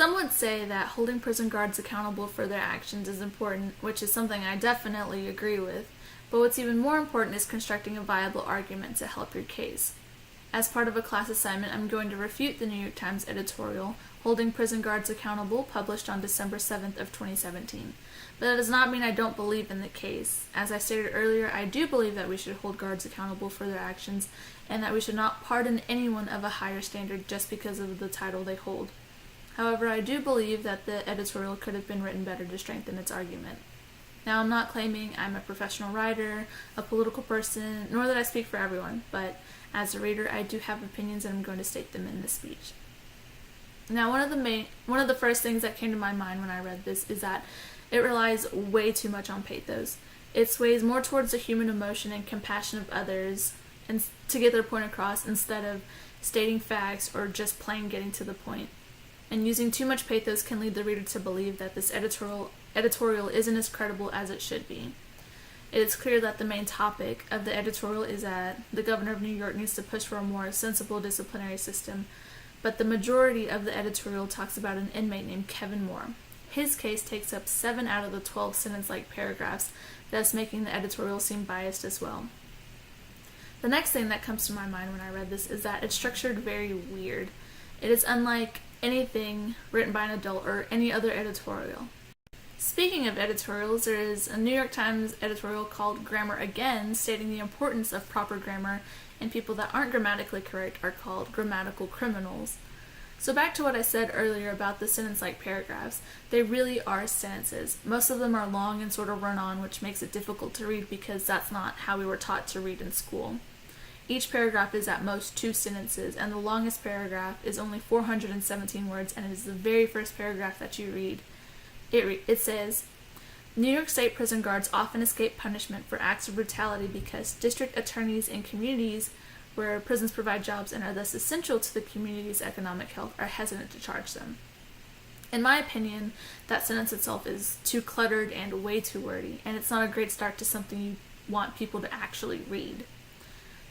Some would say that holding prison guards accountable for their actions is important, which is something I definitely agree with, but what's even more important is constructing a viable argument to help your case. As part of a class assignment, I'm going to refute the New York Times editorial, Holding Prison Guards Accountable, published on December 7th of 2017. But that does not mean I don't believe in the case. As I stated earlier, I do believe that we should hold guards accountable for their actions, and that we should not pardon anyone of a higher standard just because of the title they hold. However, I do believe that the editorial could have been written better to strengthen its argument. Now, I'm not claiming I'm a professional writer, a political person, nor that I speak for everyone, but as a reader, I do have opinions and I'm going to state them in this speech. Now, one of the first things that came to my mind when I read this is that it relies way too much on pathos. It sways more towards the human emotion and compassion of others and to get their point across instead of stating facts or just plain getting to the point. And using too much pathos can lead the reader to believe that this editorial isn't as credible as it should be. It is clear that the main topic of the editorial is that the governor of New York needs to push for a more sensible disciplinary system, but the majority of the editorial talks about an inmate named Kevin Moore. His case takes up 7 out of the 12 sentence-like paragraphs, thus making the editorial seem biased as well. The next thing that comes to my mind when I read this is that it's structured very weird. It is unlike anything written by an adult or any other editorial. Speaking of editorials, there is a New York Times editorial called Grammar Again, stating the importance of proper grammar, and people that aren't grammatically correct are called grammatical criminals. So back to what I said earlier about the sentence-like paragraphs, they really are sentences. Most of them are long and sort of run on, which makes it difficult to read because that's not how we were taught to read in school. Each paragraph is at most 2 sentences, and the longest paragraph is only 417 words, and it is the very first paragraph that you read. It says, New York State prison guards often escape punishment for acts of brutality because district attorneys in communities where prisons provide jobs and are thus essential to the community's economic health are hesitant to charge them. In my opinion, that sentence itself is too cluttered and way too wordy, and it's not a great start to something you want people to actually read.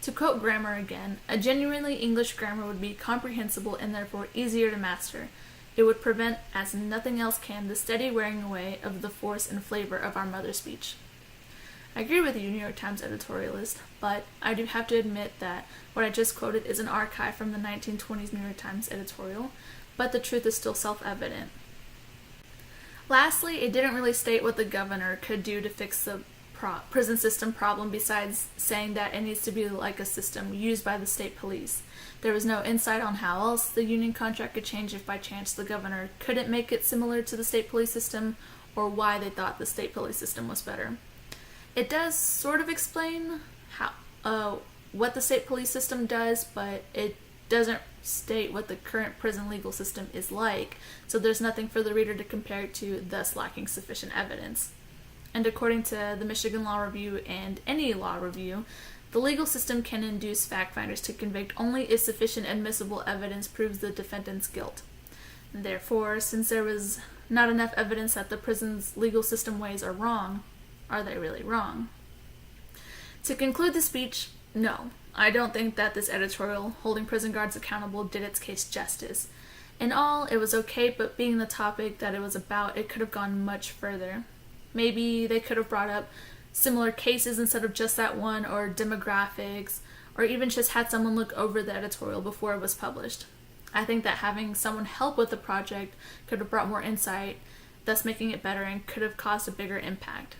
To quote Grammar Again, a genuinely English grammar would be comprehensible and therefore easier to master. It would prevent, as nothing else can, the steady wearing away of the force and flavor of our mother speech. I agree with you, New York Times editorialist, but I do have to admit that what I just quoted is an archive from the 1920s New York Times editorial, but the truth is still self-evident. Lastly, it didn't really state what the governor could do to fix the prison system problem besides saying that it needs to be like a system used by the state police. There was no insight on how else the union contract could change if by chance the governor couldn't make it similar to the state police system, or why they thought the state police system was better. It does sort of explain what the state police system does, but it doesn't state what the current prison legal system is like, so there's nothing for the reader to compare it to, thus lacking sufficient evidence. And according to the Michigan Law Review and any law review, the legal system can induce fact finders to convict only if sufficient admissible evidence proves the defendant's guilt. Therefore, since there was not enough evidence that the prison's legal system ways are wrong, are they really wrong? To conclude the speech, no, I don't think that this editorial, Holding Prison Guards Accountable, did its case justice. In all, it was okay, but being the topic that it was about, it could have gone much further. Maybe they could have brought up similar cases instead of just that one, or demographics, or even just had someone look over the editorial before it was published. I think that having someone help with the project could have brought more insight, thus making it better and could have caused a bigger impact.